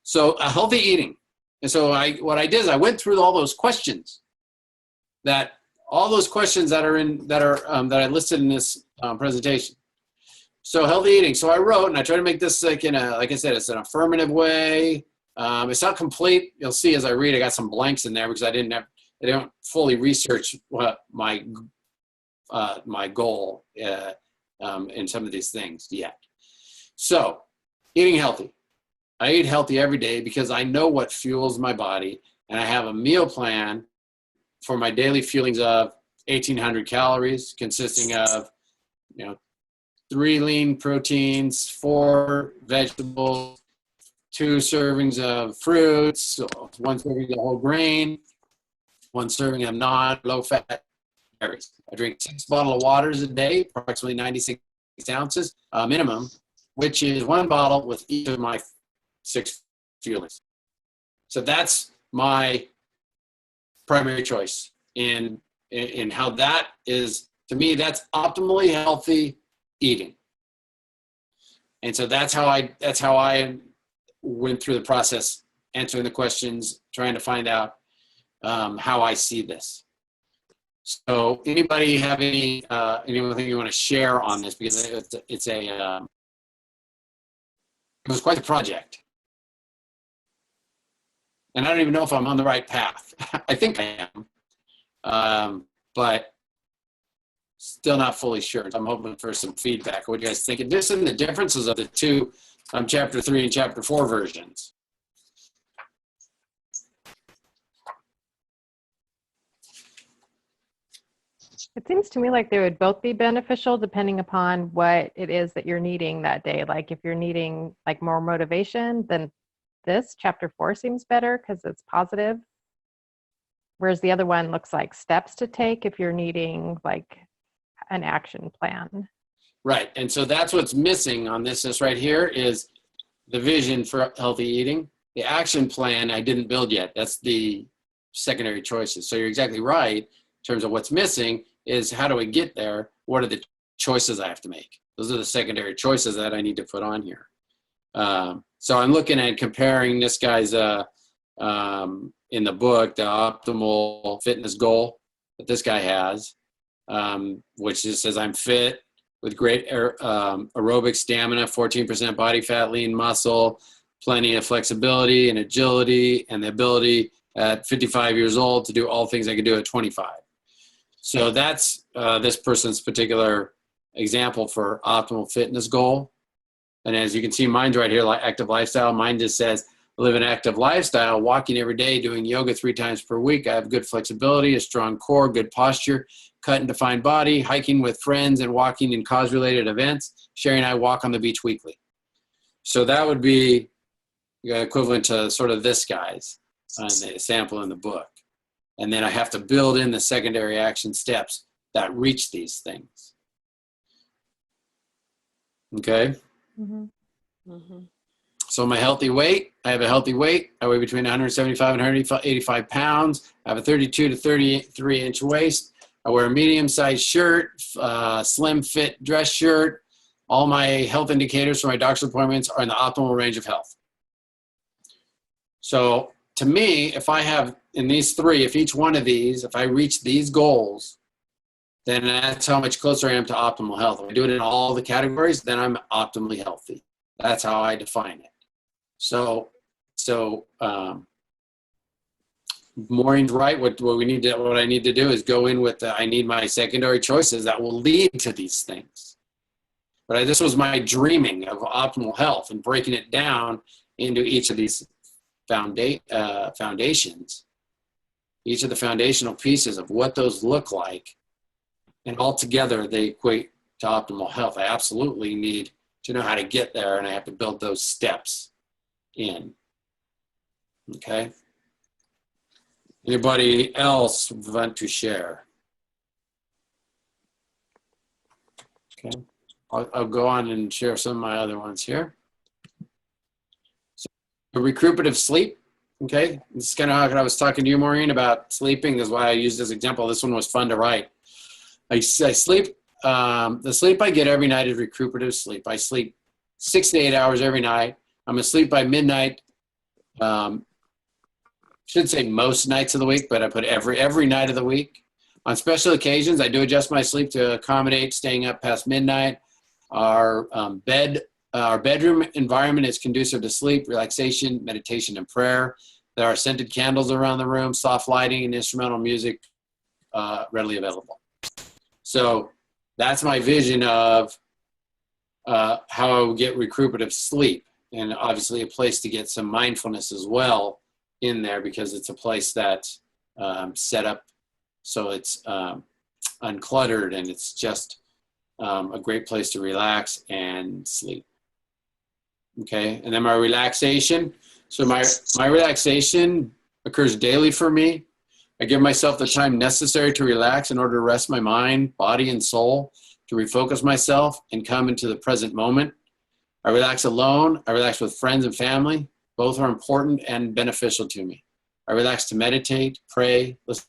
S1: So healthy eating. And so what I did is I went through all those questions that I listed in this presentation. So healthy eating. So I wrote, and I try to make this like I said, it's an affirmative way. It's not complete. You'll see as I read, I got some blanks in there because I didn't fully research what my goal in some of these things yet. So eating healthy. I eat healthy every day because I know what fuels my body, and I have a meal plan for my daily fuelings of 1,800 calories, consisting of 3 lean proteins, 4 vegetables, 2 servings of fruits, 1 serving of whole grain, 1 serving of non-low-fat berries. I drink 6 bottles of waters a day, approximately 96 ounces minimum, which is 1 bottle with each of my 6 fuelings. So that's my primary choice in how that is, to me, that's optimally healthy eating. And so that's how I went through the process, answering the questions, trying to find out how I see this. So anybody have anything you want to share on this? Because it was quite a project. And I don't even know if I'm on the right path. I think I am, but still not fully sure. So I'm hoping for some feedback. What do you guys think? And just in the differences of the two chapter 3 and chapter 4 versions.
S3: It seems to me like they would both be beneficial depending upon what it is that you're needing that day. Like if you're needing like more motivation, then this chapter 4 seems better because it's positive. Whereas the other one looks like steps to take if you're needing like an action plan.
S1: Right. And so that's what's missing on this right here is the vision for healthy eating. The action plan I didn't build yet. That's the secondary choices. So you're exactly right in terms of what's missing is how do we get there? What are the choices I have to make? Those are the secondary choices that I need to put on here. So I'm looking at comparing this guy's in the book, the optimal fitness goal that this guy has, which just says I'm fit with great aerobic stamina, 14% body fat, lean muscle, plenty of flexibility and agility, and the ability at 55 years old to do all things I could do at 25. So that's this person's particular example for optimal fitness goal. And as you can see, mine's right here, like active lifestyle. Mine just says, live an active lifestyle, walking every day, doing yoga 3 times per week. I have good flexibility, a strong core, good posture, cut and defined body, hiking with friends and walking in cause-related events. Sherry and I walk on the beach weekly. So that would be equivalent to sort of this guy's the sample in the book. And then I have to build in the secondary action steps that reach these things. Okay?
S3: Mm-hmm.
S4: Mm-hmm.
S1: So my healthy weight, I have a healthy weight. I weigh between 175 and 185 pounds. I have a 32 to 33 inch waist. I wear a medium-sized shirt, slim fit dress shirt. All my health indicators for my doctor's appointments are in the optimal range of health. So to me, if I have in these 3, if each one of these, if I reach these goals, then that's how much closer I am to optimal health. If I do it in all the categories, then I'm optimally healthy. That's how I define it. So Maureen's right. What I need to do is go in with I need my secondary choices that will lead to these things. But this was my dreaming of optimal health and breaking it down into each of these foundations, each of the foundational pieces of what those look like. And altogether, they equate to optimal health. I absolutely need to know how to get there, and I have to build those steps in. Okay? Anybody else want to share? Okay. I'll go on and share some of my other ones here. So, Recruitment of Sleep. Okay? This is kind of how I was talking to you, Maureen, about sleeping. This is why I used this example. This one was fun to write. I sleep, the sleep I get every night is recuperative sleep. I sleep 6 to 8 hours every night. I'm asleep by midnight. Should say most nights of the week, but I put every night of the week. On special occasions, I do adjust my sleep to accommodate staying up past midnight. Our bedroom environment is conducive to sleep, relaxation, meditation, and prayer. There are scented candles around the room, soft lighting, and instrumental music readily available. So that's my vision of how I would get recuperative sleep, and obviously a place to get some mindfulness as well in there because it's a place that's set up so it's uncluttered and it's just a great place to relax and sleep. Okay, and then my relaxation. So my relaxation occurs daily for me. I give myself the time necessary to relax in order to rest my mind, body, and soul, to refocus myself and come into the present moment. I relax alone. I relax with friends and family. Both are important and beneficial to me. I relax to meditate, pray, listen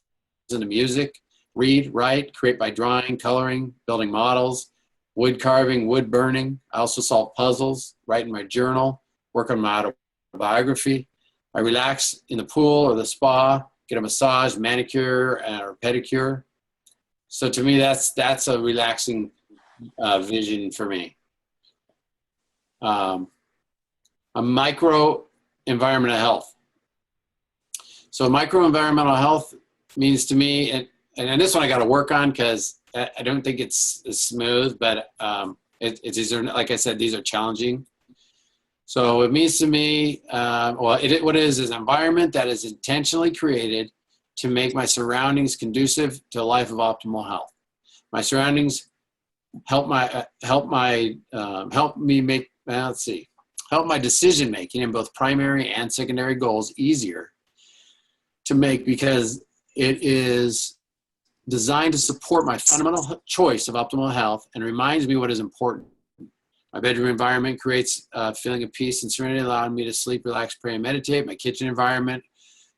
S1: to music, read, write, create by drawing, coloring, building models, wood carving, wood burning. I also solve puzzles, write in my journal, work on my autobiography. I relax in the pool or the spa, get a massage, manicure, or pedicure. So to me, that's a relaxing vision for me. A micro environmental health. So micro environmental health means to me, and this one I got to work on because I don't think it's smooth, but these are, like I said, these are challenging. So it means to me, what it is an environment that is intentionally created to make my surroundings conducive to a life of optimal health. My surroundings help me make. Let's see. help my decision making in both primary and secondary goals easier to make, because it is designed to support my fundamental choice of optimal health and reminds me what is important. My bedroom environment creates a feeling of peace and serenity, allowing me to sleep, relax, pray, and meditate. My kitchen environment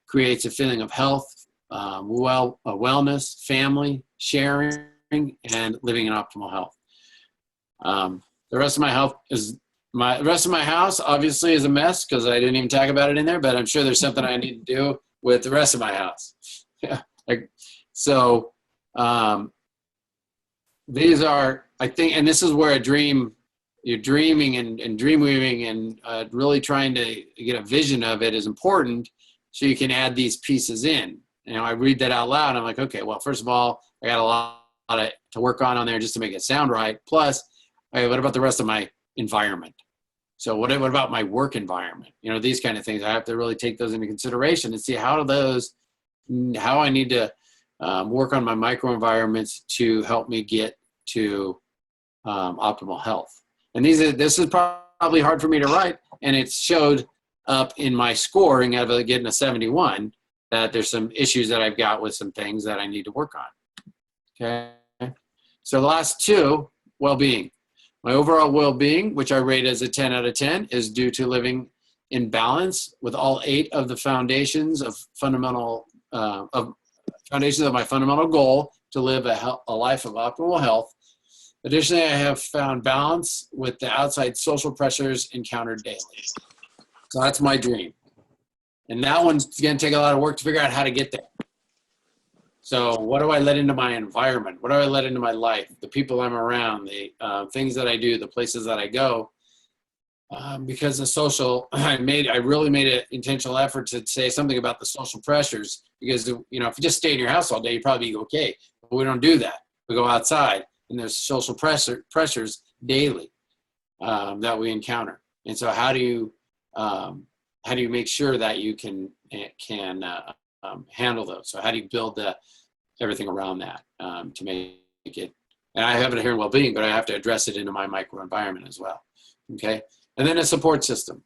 S1: creates a feeling of health, wellness, family, sharing, and living in optimal health. The rest of my house obviously is a mess because I didn't even talk about it in there, but I'm sure there's something I need to do with the rest of my house. So these are, I think, and this is where you're dreaming and dream weaving and really trying to get a vision of it is important, so you can add these pieces in. You know, I read that out loud. I'm like, okay, well, first of all, I got a lot to work on there just to make it sound right. Plus, okay, what about the rest of my environment? So what about my work environment? You know, these kind of things. I have to really take those into consideration and see how I need to work on my microenvironments to help me get to optimal health. And this is probably hard for me to write, and it showed up in my scoring of getting a 71 that there's some issues that I've got with some things that I need to work on. Okay. So the last two, well-being. My overall well-being, which I rate as a 10 out of 10, is due to living in balance with all 8 of the foundations of my fundamental goal to live a life of optimal health. Additionally, I have found balance with the outside social pressures encountered daily. So that's my dream. And that one's going to take a lot of work to figure out how to get there. So what do I let into my environment? What do I let into my life? The people I'm around, the things that I do, the places that I go. Because the social, I really made an intentional effort to say something about the social pressures, because, you know, if you just stay in your house all day, you'd probably be okay. But we don't do that. We go outside, and there's social pressures daily that we encounter. And so how do you make sure that you can handle those? So how do you build everything around that to make it? And I have it here in well-being, but I have to address it into my microenvironment as well. Okay. And then a support system.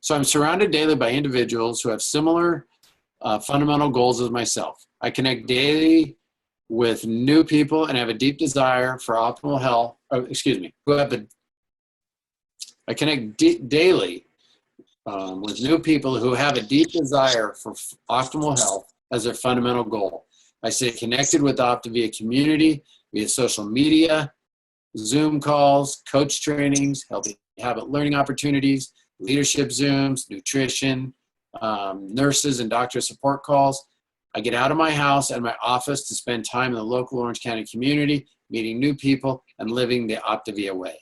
S1: So I'm surrounded daily by individuals who have similar fundamental goals as myself. I connect daily with new people and have a deep desire for optimal health. I connect daily with new people who have a deep desire for optimal health as their fundamental goal. I stay connected with Opta via community, via social media, Zoom calls, coach trainings, healthy habit learning opportunities, leadership Zooms, nutrition, nurses and doctor support calls. I get out of my house and my office to spend time in the local Orange County community, meeting new people and living the Optavia way.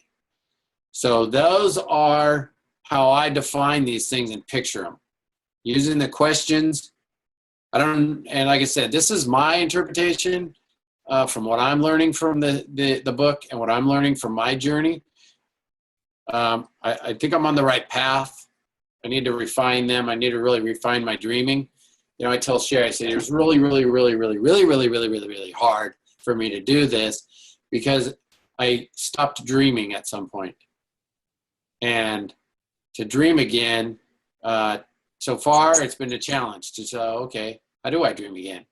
S1: So those are how I define these things and picture them. Using the questions, and like I said, this is my interpretation from what I'm learning from the book and what I'm learning from my journey. I think I'm on the right path. I need to refine them. I need to really refine my dreaming. You know, I tell Sherry, I say it was really, really, really, really, really, really, really, really, really hard for me to do this because I stopped dreaming at some point. And to dream again, so far it's been a challenge to say, okay, how do I dream again?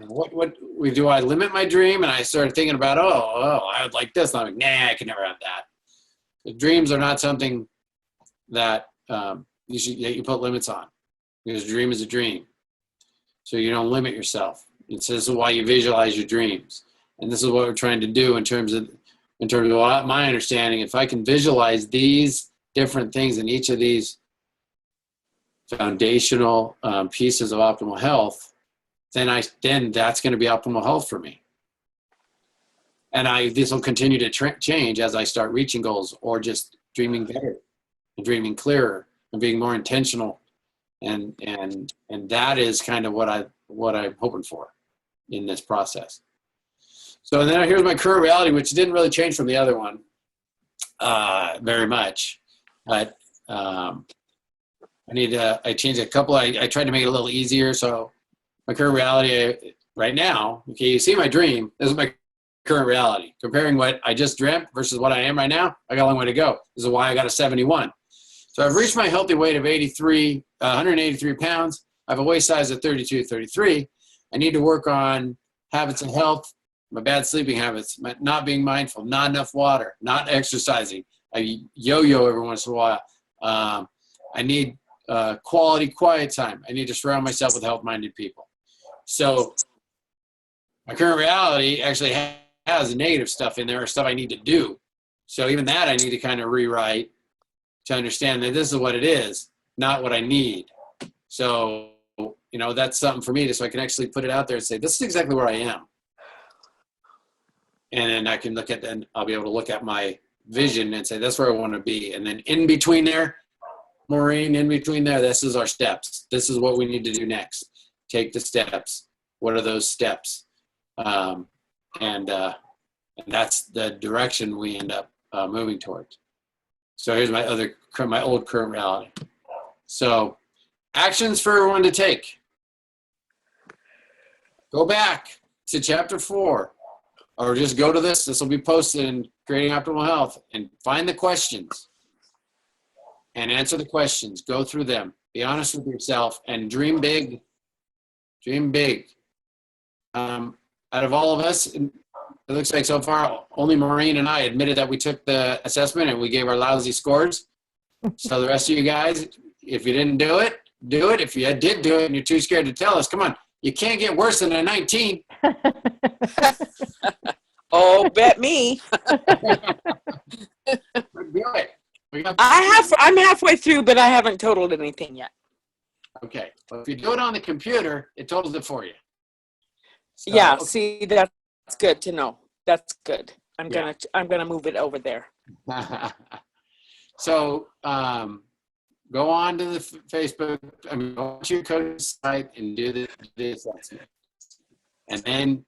S1: What do I limit my dream? And I started thinking about, I would like this. And I'm like, nah, I can never have that. The dreams are not something that you put limits on, because a dream is a dream. So you don't limit yourself. This is why you visualize your dreams. And this is what we're trying to do in terms of my understanding. If I can visualize these different things in each of these foundational pieces of optimal health, then that's going to be optimal health for me. And this will continue to change as I start reaching goals or just dreaming better and dreaming clearer and being more intentional. And that is kind of what I'm hoping for in this process. So then here's my current reality, which didn't really change from the other one very much. But I changed a couple. I tried to make it a little easier. So my current reality right now, okay, you see my dream. This is my current reality. Comparing what I just dreamt versus what I am right now, I got a long way to go. This is why I got a 71. So I've reached my healthy weight of 183 pounds. I have a waist size of 32, 33. I need to work on habits of health, my bad sleeping habits, my not being mindful, not enough water, not exercising. I yo-yo every once in a while. I need quality, quiet time. I need to surround myself with health-minded people. So my current reality actually has negative stuff in there, or stuff I need to do. So even that I need to kind of rewrite to understand that this is what it is, not what I need. So, you know, that's something for me, so I can actually put it out there and say, this is exactly where I am. And then I can look at, then I'll be able to look at my vision and say, that's where I want to be. And then in between there, Maureen, in between there, this is our steps. This is what we need to do next. Take the steps. What are those steps? And that's the direction we end up moving towards. So here's my old current reality. So actions for everyone to take. Go back to chapter 4, or just go to this. This will be posted in Creating Optimal Health, and find the questions and answer the questions. Go through them. Be honest with yourself and dream big. Dream big. Out of all of us, it looks like so far only Maureen and I admitted that we took the assessment and we gave our lousy scores. So the rest of you guys, if you didn't do it, do it. If you did do it and you're too scared to tell us, come on. You can't get worse than a 19.
S4: Oh, bet me.
S1: Do it.
S4: I'm halfway through, but I haven't totaled anything yet.
S1: Okay. Well, if you do it on the computer, it totals it for you. So,
S4: Yeah,
S1: okay.
S4: see, that's good to know. That's good. I'm gonna move it over there.
S1: So go on to the Facebook, go to your coach's site and do the assessment. And then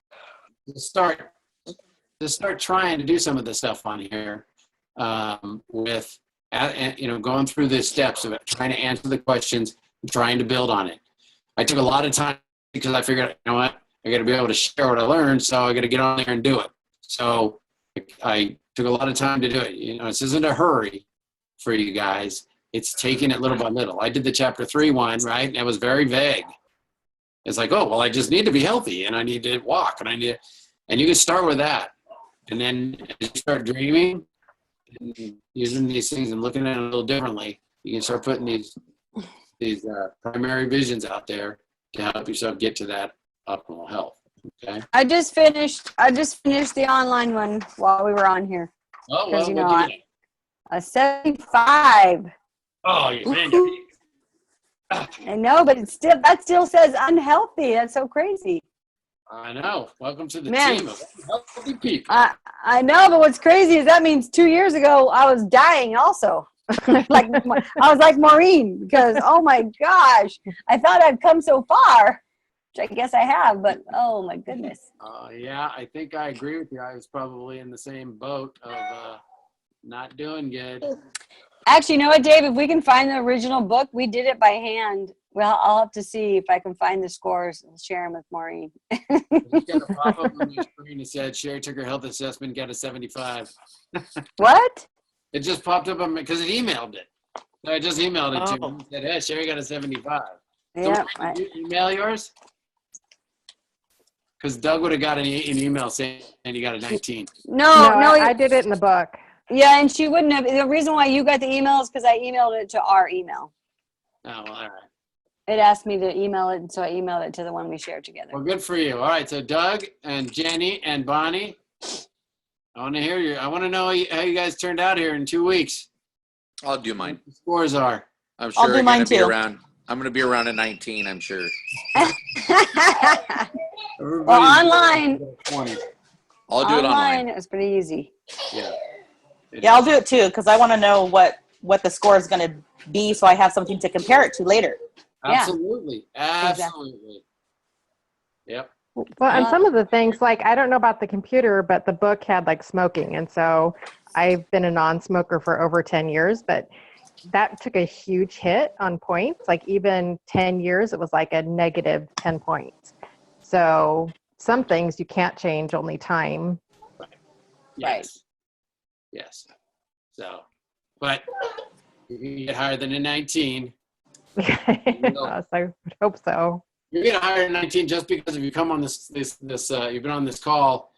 S1: just start trying to do some of the stuff on here with, going through the steps of it, trying to answer the questions, and trying to build on it. I took a lot of time because I figured, you know what, I got to be able to share what I learned, so I got to get on there and do it. So I took a lot of time to do it. You know, this isn't a hurry for you guys. It's taking it little by little. I did the chapter 3 one, right? And it was very vague. It's like, oh, well, I just need to be healthy and I need to walk and and you can start with that. And then as you start dreaming and using these things and looking at it a little differently, you can start putting these primary visions out there to help yourself get to that optimal health. Okay.
S2: I just finished the online one while we were on here.
S1: Oh, well,
S2: You
S1: what
S2: know,
S1: do you get?
S2: a 75.
S1: Oh, you man.
S2: I know, but that still says unhealthy. That's so crazy.
S1: I know. Welcome to the
S2: Man.
S1: team of healthy people.
S2: I know, but what's crazy is that means 2 years ago I was dying also. Like I was like Maureen, because oh my gosh, I thought I'd come so far, which I guess I have, but oh my goodness.
S1: Yeah, I think I agree with you. I was probably in the same boat of not doing good.
S2: Actually, you know what, Dave? If we can find the original book, we did it by hand. Well, I'll have to see if I can find the scores and share them with Maureen.
S1: Just got a pop-up on your screen that said Sherry took her health assessment, got a 75.
S2: What?
S1: It just popped up on me because it emailed it. So I just emailed it to him and said, hey, Sherry got a 75.
S2: Yeah.
S1: So did you email yours? Because Doug would have got an email saying you got a 19.
S2: No,
S3: I did it in the book.
S2: Yeah, and she wouldn't have. The reason why you got the email is because I emailed it to our email.
S1: Oh, well, all right.
S2: It asked me to email it, so I emailed it to the one we shared together.
S1: Well, good for you. All right, so Doug and Jenny and Bonnie, I want to hear you. I want to know how you guys turned out here in 2 weeks.
S5: I'll do mine.
S1: What the scores are.
S5: I'm
S4: I'll
S5: sure
S4: do
S5: I'm
S4: mine
S5: going to be
S4: too.
S5: around. I'm going to be around a 19, I'm sure.
S2: Well, online.
S1: 20.
S5: I'll do it online.
S2: It was pretty easy.
S1: Yeah.
S6: Yeah, I'll do it too, because I want to know what the score is going to be, so I have something to compare it to later.
S1: Absolutely. Absolutely. Yep.
S3: Well, and some of the things, like, I don't know about the computer, but the book had like smoking. And so I've been a non-smoker for over 10 years, but that took a huge hit on points. Like even 10 years, it was like a negative 10 points. So some things you can't change, only time.
S1: Yes. Yes. So, but if you get higher than a 19,
S3: Yes, I would hope so.
S1: you're getting higher than 19 just because if you come on this, you've been on this call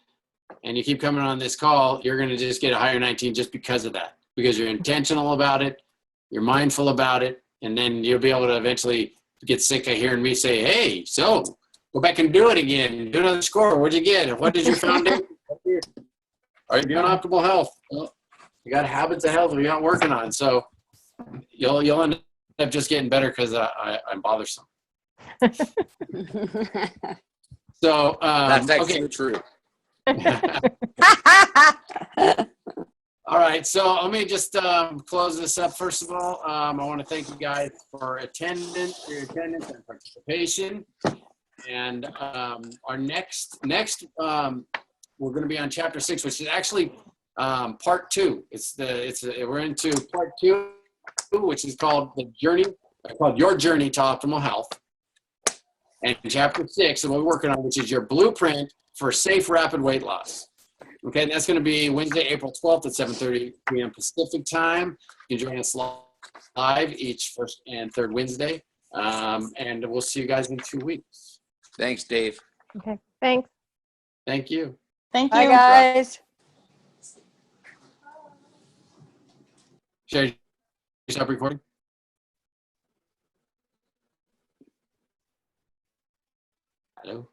S1: and you keep coming on this call, you're going to just get a higher 19 just because of that, because you're intentional about it, you're mindful about it, and then you'll be able to eventually get sick of hearing me say, hey, so go back and do it again. Do another score. What'd you get? What did your foundation? Are you doing optimal health? Well, you got habits of health we're not working on. So you'll end up just getting better because I'm bothersome. So
S5: That's actually
S1: okay.
S5: true.
S1: All right, so let me just close this up. First of all, I want to thank you guys for your attendance and participation. And our next we're going to be on chapter 6, which is actually part 2. We're into part 2, which is called Your Journey to Optimal Health. And chapter 6, and what we're working on, which is your blueprint for safe, rapid weight loss. Okay, and that's going to be Wednesday, April 12th at 7:30 p.m. Pacific time. You can join us live each first and third Wednesday. And we'll see you guys in 2 weeks.
S5: Thanks, Dave.
S3: Okay, thanks.
S1: Thank you.
S6: Thank
S2: Bye,
S6: you.
S2: guys.
S1: Sherry, stop recording. Hello.